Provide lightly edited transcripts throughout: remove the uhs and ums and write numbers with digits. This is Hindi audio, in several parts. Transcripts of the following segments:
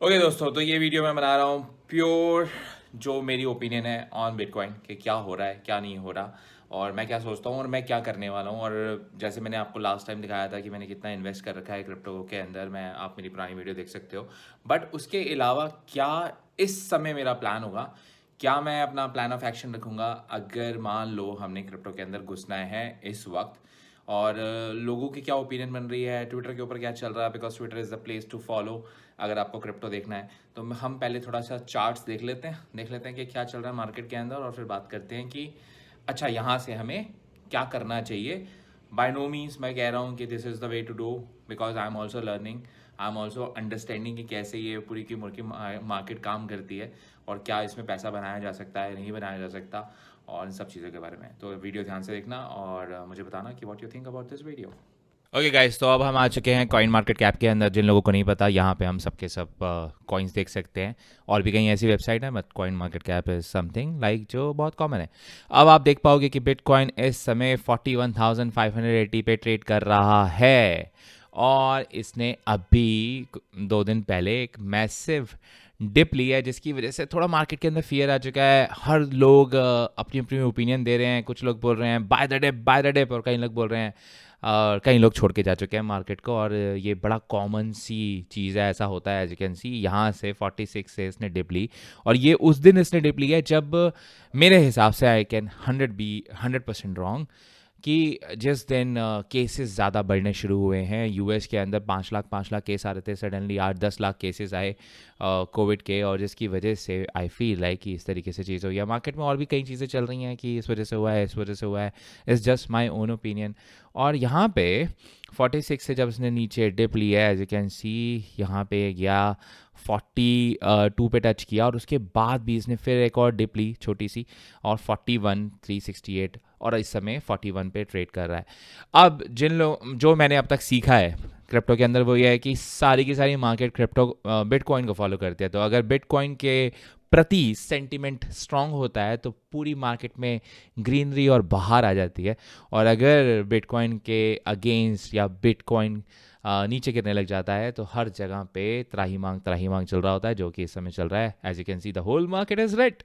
ओके दोस्तों, तो ये वीडियो मैं बना रहा हूँ प्योर जो मेरी ओपिनियन है ऑन बिटकॉइन कि क्या हो रहा है, क्या नहीं हो रहा, और मैं क्या सोचता हूँ और मैं क्या करने वाला हूँ। और जैसे मैंने आपको लास्ट टाइम दिखाया था कि मैंने कितना इन्वेस्ट कर रखा है क्रिप्टो के अंदर, मैं आप मेरी पुरानी वीडियो देख सकते हो। बट उसके अलावा क्या इस समय मेरा प्लान होगा, क्या मैं अपना प्लान ऑफ एक्शन रखूँगा अगर मान लो हमने क्रिप्टो के अंदर घुसना है इस वक्त। और लोगों की क्या ओपिनियन बन रही है, ट्विटर के ऊपर क्या चल रहा है, because Twitter is the place to follow अगर आपको क्रिप्टो देखना है। तो हम पहले थोड़ा सा चार्ट्स देख लेते हैं कि क्या चल रहा है मार्केट के अंदर, और फिर बात करते हैं कि अच्छा यहाँ से हमें क्या करना चाहिए। बाय नो मीन्स मैं कह रहा हूँ कि this is the way to do, because I am also learning, I am also understanding कि कैसे ये पूरी की मुर्की मार्केट काम करती है और क्या इसमें पैसा बनाया जा सकता है, नहीं बनाया जा सकता, और इन सब चीज़ों के बारे में। तो वीडियो ध्यान से देखना और मुझे बताना कि what you think about this video. Okay guys, तो अब हम आ चुके हैं कॉइन मार्केट कैप के अंदर। जिन लोगों को नहीं पता, यहाँ पे हम सब के सब कॉइन्स देख सकते हैं। और भी कहीं ऐसी वेबसाइट है, but coin market cap is something like जो बहुत कॉमन है। अब आप देख पाओगे कि बिटकॉइन इस समय 41,580 पे ट्रेड कर रहा है, और इसने अभी 2 दिन पहले एक मैसिव डिप ली है, जिसकी वजह से थोड़ा मार्केट के अंदर फियर आ चुका है। हर लोग अपनी अपनी ओपिनियन दे रहे हैं। कुछ लोग बोल रहे हैं by the dip, by the dip, और कई लोग बोल रहे हैं, और कई लोग छोड़ के जा चुके हैं मार्केट को। और ये बड़ा कॉमन सी चीज़ है, ऐसा होता है। एज यू कैन सी, यहाँ से 46 से इसने डिप ली, और ये उस दिन इसने डिप ली है जब मेरे हिसाब से, आई कैन 100% रॉन्ग, कि जिस दिन केसेस ज़्यादा बढ़ने शुरू हुए हैं यूएस के अंदर। 5 लाख केस आ रहे थे, सडनली 8-10 लाख केसेस आए कोविड के, और जिसकी वजह से आई फील लाइक कि इस तरीके से चीज़ हुई है मार्केट में। और भी कई चीज़ें चल रही हैं कि इस वजह से हुआ है, इस वजह से हुआ है। It's just my own opinion. और यहाँ पे 46 से जब इसने नीचे डिप लिया है, एज यू कैन सी, यहाँ पे गया 42 पे टच किया, और उसके बाद भी इसने फिर एक और डिप ली छोटी सी, और 41,368, और इस समय 41 पे ट्रेड कर रहा है। अब जिन लोग, जो मैंने अब तक सीखा है क्रिप्टो के अंदर, वो ये है कि सारी की सारी मार्केट क्रिप्टो बिटकॉइन को फॉलो करती है। तो अगर बिटकॉइन के प्रति सेंटिमेंट स्ट्रांग होता है तो पूरी मार्केट में ग्रीनरी और बाहर आ जाती है। और अगर बिटकॉइन के अगेंस्ट या बिटकॉइन नीचे गिरने लग जाता है तो हर जगह पे त्राही मांग चल रहा होता है, जो कि इस समय चल रहा है। As you can see, the whole market is red.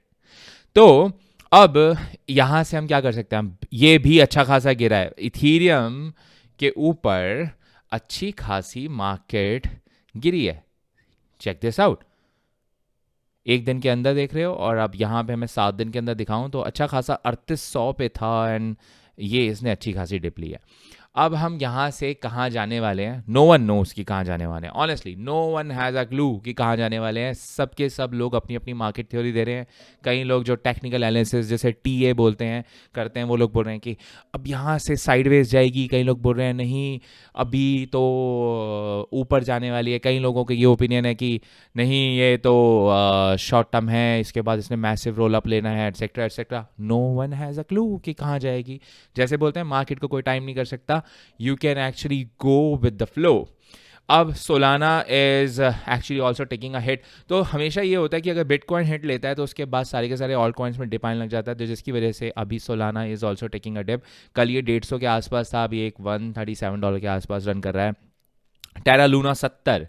तो अब यहाँ से हम क्या कर सकते हैं? हम, ये भी अच्छा खासा गिरा है इथीरियम के ऊपर, अच्छी खासी मार्केट गिरी है। Check this out. एक दिन के अंदर देख रहे हो, और अब यहाँ पे हमें 7 दिन के अंदर दिखाऊं तो अच्छा खासा 3800 पे था, एंड ये इसने अच्छी खासी डिप ली है। अब हम यहाँ से कहाँ जाने वाले हैं? नो वन नोस कि कहाँ जाने वाले हैं। Honestly no one has a clue कि कहाँ जाने वाले हैं। सबके सब लोग अपनी अपनी मार्केट थ्योरी दे रहे हैं। कई लोग जो टेक्निकल एनालिसिस, जैसे टीए बोलते हैं, करते हैं, वो लोग बोल रहे हैं कि अब यहाँ से साइडवेज जाएगी। कई लोग बोल रहे हैं नहीं, अभी तो ऊपर जाने वाली है। कई लोगों के ये ओपिनियन है कि नहीं, ये तो शॉर्ट टर्म है, इसके बाद इसने मैसिव रोल अप लेना है, etcetera etcetera. No one has a clue कि कहाँ जाएगी। जैसे बोलते हैं मार्केट को कोई टाइम नहीं कर सकता, you can actually go with the flow. अब Solana is actually also taking a hit. तो हमेशा ये होता है कि अगर बिटकॉइन हिट लेता है तो उसके बाद सारे के सारे ऑल कॉइन्स में डिप आने लग जाता है, तो जिसकी वजह से अभी Solana is also taking a dip. कल ये 150 के आसपास था, अभी एक $137 के आसपास रन कर रहा है। Terra Luna 70।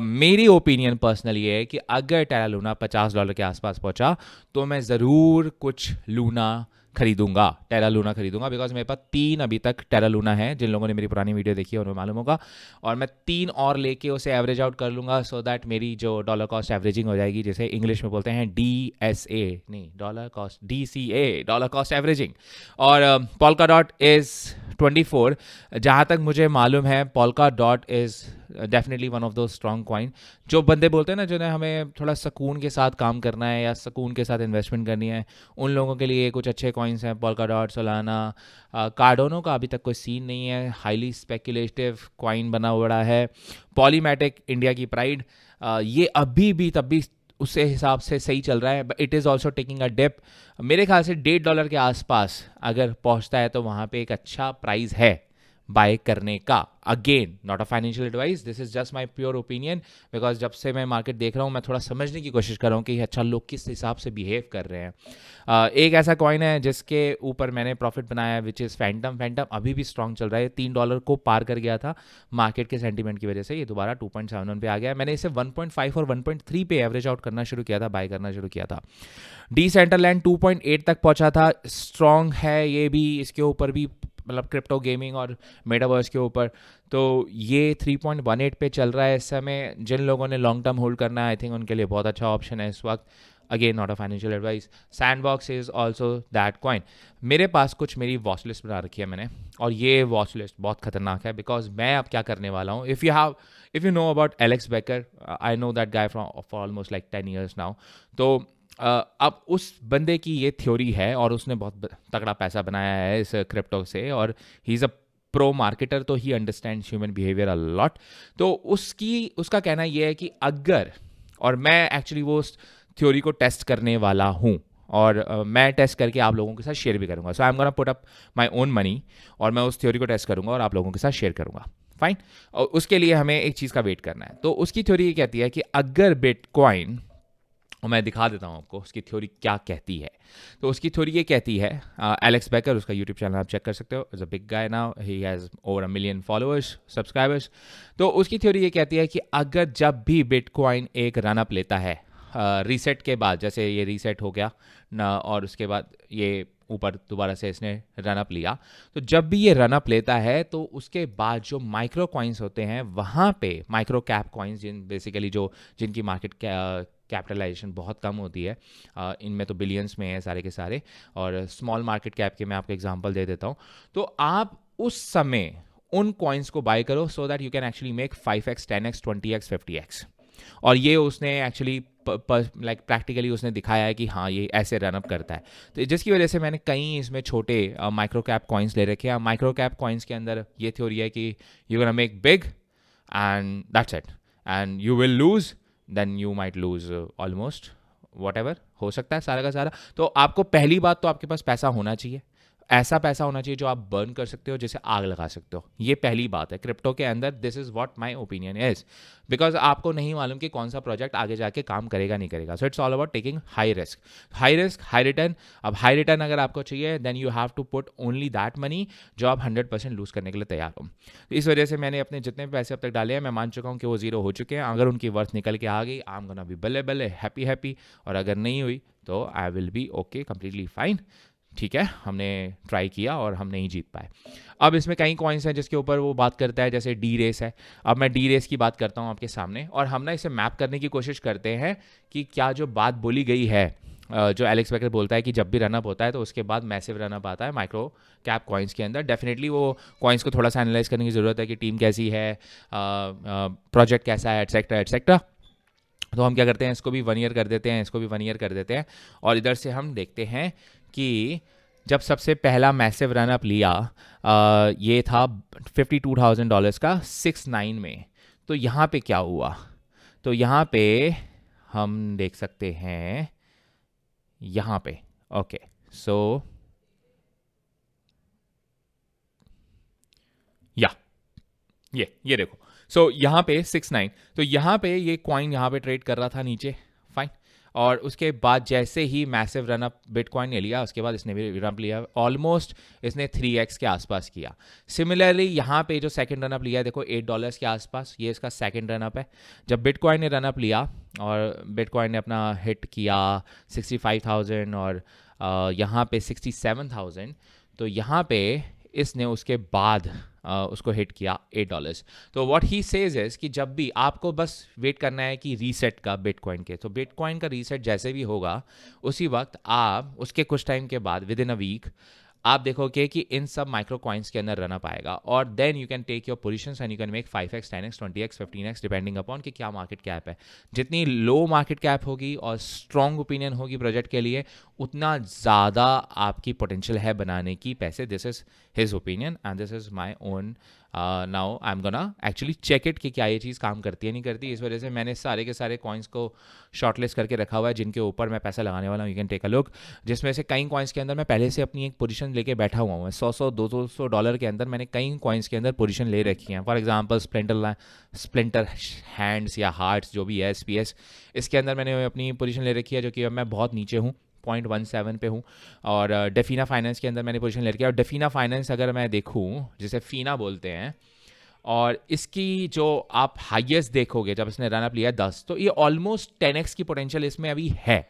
मेरी ओपिनियन पर्सनल ये है कि अगर टेरा लूना $50 के आसपास पहुंचा तो मैं ज़रूर कुछ लूना खरीदूंगा, टेरा लूना खरीदूंगा, बिकॉज मेरे पास 3 अभी तक टेरा लूना है। जिन लोगों ने मेरी पुरानी वीडियो देखी है उन्हें मालूम होगा। और मैं 3 और लेके उसे एवरेज आउट कर लूंगा, सो दैट मेरी जो डॉलर कॉस्ट एवरेजिंग हो जाएगी, जिसे इंग्लिश में बोलते हैं DSA, नहीं dollar cost, DCA, dollar cost averaging. और पोल्का डॉट इज़ 24। जहाँ तक मुझे मालूम है, polka dot is definitely one of दो स्ट्रॉन्ग कॉइन। जो बंदे बोलते हैं ना, जिन्हें हमें थोड़ा सुकून के साथ काम करना है या सुकून के साथ इन्वेस्टमेंट करनी है, उन लोगों के लिए कुछ अच्छे कॉइन्स हैं। पोल्का डॉट, सोलाना, कार्डोनो का अभी तक कोई सीन नहीं है, हाईली स्पेकुलेटिव कॉइन बना हुआ है। पॉलीमैटिक, इंडिया की प्राइड, ये अभी भी तब भी उससे हिसाब से सही चल रहा है, but it is also taking a dip. मेरे ख्याल से $1.5 के आसपास अगर पहुंचता है तो वहाँ पे एक अच्छा प्राइस है बाय करने का। Again not a financial advice, this is just my pure opinion, because जब से मैं मार्केट देख रहा हूँ मैं थोड़ा समझने की कोशिश कर रहा हूँ कि अच्छा लोग किस हिसाब से बिहेव कर रहे हैं। एक ऐसा कॉइन है जिसके ऊपर मैंने प्रॉफिट बनाया है, विच इज़ फैंटम। फैंटम अभी भी स्ट्रॉन्ग चल रहा है, $3 को पार कर गया था मार्केट के सेंटीमेंट की वजह से, ये दोबारा 2.71 पे आ गया है। मैंने इसे 1.5 और 1.3 पे एवरेज आउट करना शुरू किया था, बाय करना शुरू किया था। डिसेंट्रलैंड 2.8 तक पहुंचा था, स्ट्रॉन्ग है ये भी, इसके ऊपर भी मतलब क्रिप्टो गेमिंग और मेटावर्स के ऊपर। तो ये 3.18 पे चल रहा है इस समय। जिन लोगों ने लॉन्ग टर्म होल्ड करना है आई थिंक उनके लिए बहुत अच्छा ऑप्शन है इस वक्त। Again not a financial advice. Sandbox is also that coin. मेरे पास कुछ मेरी वॉच लिस्ट बना रखी है मैंने, और ये वॉच लिस्ट बहुत खतरनाक है, बिकॉज मैं अब क्या करने वाला हूँ। If you know about Alex baker, I know that guy from for almost like 10 years now. तो अब उस बंदे की ये थ्योरी है और उसने बहुत तगड़ा पैसा बनाया है इस क्रिप्टो से, और he is a pro marketer, तो he understand human behaviour a lot. तो उसका कहना ये है कि अगर, और मैं एक्चुअली वो थ्योरी को टेस्ट करने वाला हूँ, और मैं टेस्ट करके आप लोगों के साथ शेयर भी करूँगा। So I am gonna put up my own money, और मैं उस थ्योरी को टेस्ट करूँगा और आप लोगों के साथ शेयर करूँगा। फाइन। और उसके लिए हमें एक चीज़ का वेट करना है। तो उसकी थ्योरी ये कहती है कि अगर बिटकॉइन, और मैं दिखा देता हूँ आपको उसकी थ्योरी क्या कहती है। तो उसकी थ्योरी ये कहती है, एलेक्स बेकर, उसका यूट्यूब चैनल आप चेक कर सकते हो, is a big guy now, he has over 1 million followers, subscribers. तो उसकी थ्योरी ये कहती है कि अगर जब भी बिटकॉइन एक रन अप लेता है रीसेट के बाद, जैसे ये रीसेट हो गया ना और उसके बाद ये ऊपर दोबारा से इसने रन अप लिया, तो जब भी ये रन अप लेता है तो उसके बाद जो माइक्रो कॉइन्स होते हैं वहाँ पे, माइक्रो कैप कॉइन्स बेसिकली जिनकी मार्केट कैपिटलाइजेशन बहुत कम होती है, इनमें तो बिलियंस में है सारे के सारे, और स्मॉल मार्केट कैप के मैं आपको एग्जांपल दे देता हूँ। तो आप उस समय उन कॉइन्स को बाय करो, so that you can actually make 5x 10x 20x 50x। और ये उसने एक्चुअली लाइक प्रैक्टिकली उसने दिखाया है कि हाँ ये ऐसे रनअप करता है। तो जिसकी वजह से मैंने कई इसमें छोटे माइक्रो कैप कॉइन्स ले रखे हैं। माइक्रो कैप कॉइन्स के अंदर ये थ्योरी है कि you gonna make big and that's it, and you will lose, then you might lose almost whatever, हो सकता है सारा का सारा। तो आपको पहली बात तो आपके पास पैसा होना चाहिए, ऐसा पैसा होना चाहिए जो आप बर्न कर सकते हो, जिसे आग लगा सकते हो। ये पहली बात है क्रिप्टो के अंदर। This is what my opinion is, because आपको नहीं मालूम कि कौन सा प्रोजेक्ट आगे जाके काम करेगा नहीं करेगा। So it's all about taking high risk high return. अब हाई रिटर्न अगर आपको चाहिए, then you have to put only that money जो आप 100% लूज करने के लिए तैयार हो। तो इस वजह से मैंने अपने जितने भी पैसे अब तक डाले हैं, मैं मान चुका हूँ कि वो जीरो हो चुके हैं। अगर उनकी वर्थ निकल के आ गई, आई एम गोना बी बल्ले बल्ले हैप्पी, और अगर नहीं हुई तो I will be okay, completely fine. ठीक है, हमने ट्राई किया और हम नहीं जीत पाए। अब इसमें कई कॉइन्स हैं जिसके ऊपर वो बात करता है, जैसे डी रेस है। अब मैं डी रेस की बात करता हूँ आपके सामने, और हम ना इसे मैप करने की कोशिश करते हैं कि क्या जो बात बोली गई है, जो एलेक्स बेकर बोलता है कि जब भी रनअप होता है तो उसके बाद मैसिव रनअप आता है माइक्रो कैप कॉइन्स के अंदर। डेफिनेटली वो कॉइन्स को थोड़ा सा एनालाइज करने की ज़रूरत है कि टीम कैसी है, प्रोजेक्ट कैसा है, एटसेट्रा एटसेट्रा। तो हम क्या करते हैं, इसको भी 1 ईयर कर देते हैं, इसको भी 1 ईयर कर देते हैं, और इधर से हम देखते हैं कि जब सबसे पहला मैसिव रनअप लिया, ये था $52,000 का 6/9 में। तो यहाँ पे क्या हुआ, तो यहाँ पे हम देख सकते हैं, यहाँ पे ओके, सो या ये देखो, सो यहाँ पे 6/9, तो यहाँ पे ये कॉइन यहाँ पे ट्रेड कर रहा था नीचे, फाइन। और उसके बाद जैसे ही मैसिव रनअप बिटकॉइन ने लिया, उसके बाद इसने भी रनअप लिया, ऑलमोस्ट इसने 3x के आसपास किया। सिमिलरली यहाँ पे जो सेकंड रनअप लिया, देखो $8 के आसपास, ये इसका सेकंड रनअप है। जब बिटकॉइन ने रनअप लिया और बिटकॉइन ने अपना हिट किया 65,000 और यहाँ पे 67,000, तो यहाँ पे इसने उसके बाद उसको हिट किया $8। तो व्हाट ही सेज इज कि जब भी आपको बस वेट करना है कि रीसेट का बिटकॉइन के, तो बिटकॉइन का रीसेट जैसे भी होगा, उसी वक्त आप उसके कुछ टाइम के बाद, विद इन अ वीक, आप देखोगे कि इन सब माइक्रो कॉइन्स के अंदर रनअप आएगा, और then you can take your positions and you can make 5x 10x 20x 15x depending upon कि क्या मार्केट कैप है। जितनी लो मार्केट कैप होगी और स्ट्रॉन्ग ओपिनियन होगी प्रोजेक्ट के लिए, उतना ज़्यादा आपकी पोटेंशियल है बनाने की पैसे। This is his opinion and this is my own now I am gonna actually check it कि क्या ये चीज़ काम करती है नहीं करती. इस वजह से मैंने सारे के सारे कॉइन्स को शॉर्टलिस्ट करके रखा हुआ है जिनके ऊपर मैं पैसा लगाने वाला हूँ. You can take a look. जिसमें से कई कॉइन्स के अंदर मैं पहले से अपनी एक पोजीशन लेके बैठा हुआ हूँ. 100-200 डॉलर के अंदर मैंने कई कॉइन्स के अंदर पोजीशन ले रखी हैं. फॉर एग्जांपल स्प्लिंटर हैंड्स या हार्ट्स जो भी है SPS, इसके अंदर मैंने अपनी पोजीशन ले रखी है जो कि अब मैं बहुत नीचे हूँ, 0.17 पे हूँ. और डेफिना फाइनेंस के अंदर मैंने पोजीशन ले रखी है. और डेफिना फाइनेंस अगर मैं देखूँ, जिसे फीना बोलते हैं, और इसकी जो आप हाईएस्ट देखोगे जब इसने रन अप लिया 10, तो ये ऑलमोस्ट 10x की पोटेंशियल इसमें अभी है,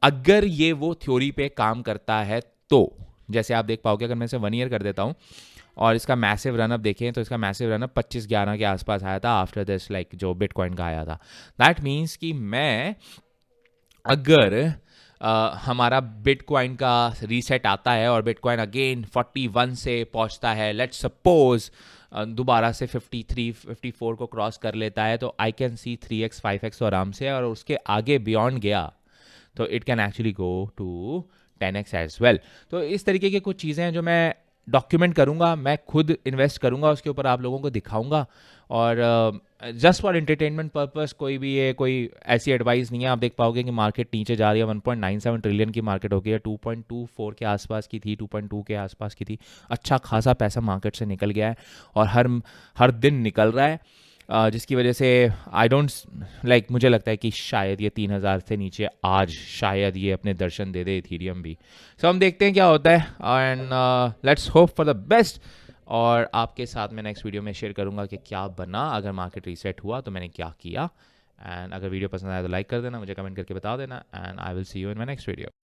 अगर ये वो थ्योरी पे काम करता है तो. जैसे आप देख पाओगे, अगर मैं इसे 1 ईयर कर देता हूँ और इसका मैसिव रनअप देखें तो इसका मैसिव रनअप 25-11 के आसपास आया था आफ्टर दिस, लाइक जो बिटकॉइन का आया था. दैट मीन्स कि मैं अगर हमारा बिटकॉइन का रीसेट आता है और बिटकॉइन अगेन 41 से पहुंचता है, लेट्स सपोज दोबारा से 53-54 को क्रॉस कर लेता है, तो I can see 3x 5x तो आराम से, और उसके आगे बियॉन्ड गया तो it can actually go to 10x as well. तो इस तरीके की कुछ चीज़ें हैं जो मैं डॉक्यूमेंट करूँगा, मैं खुद इन्वेस्ट करूँगा, उसके ऊपर आप लोगों को दिखाऊँगा. और जस्ट फॉर एंटरटेनमेंट पर्पस कोई भी ये कोई ऐसी एडवाइस नहीं है. आप देख पाओगे कि मार्केट नीचे जा रही है, 1.97 ट्रिलियन की मार्केट हो गई है, 2.24 के आसपास की थी, 2.2 के आसपास की थी. अच्छा खासा पैसा मार्केट से निकल गया है और हर दिन निकल रहा है, जिसकी वजह से आई डोंट लाइक, मुझे लगता है कि शायद ये 3000 से नीचे आज शायद ये अपने दर्शन दे दे इथीरियम भी. सो हम देखते हैं क्या होता है, and let's hope for the best. और आपके साथ मैं नेक्स्ट वीडियो में शेयर करूंगा कि क्या बना अगर मार्केट रीसेट हुआ तो मैंने क्या किया. एंड अगर वीडियो पसंद आया तो लाइक कर देना, मुझे कमेंट करके बता देना, and I will see you in my next video.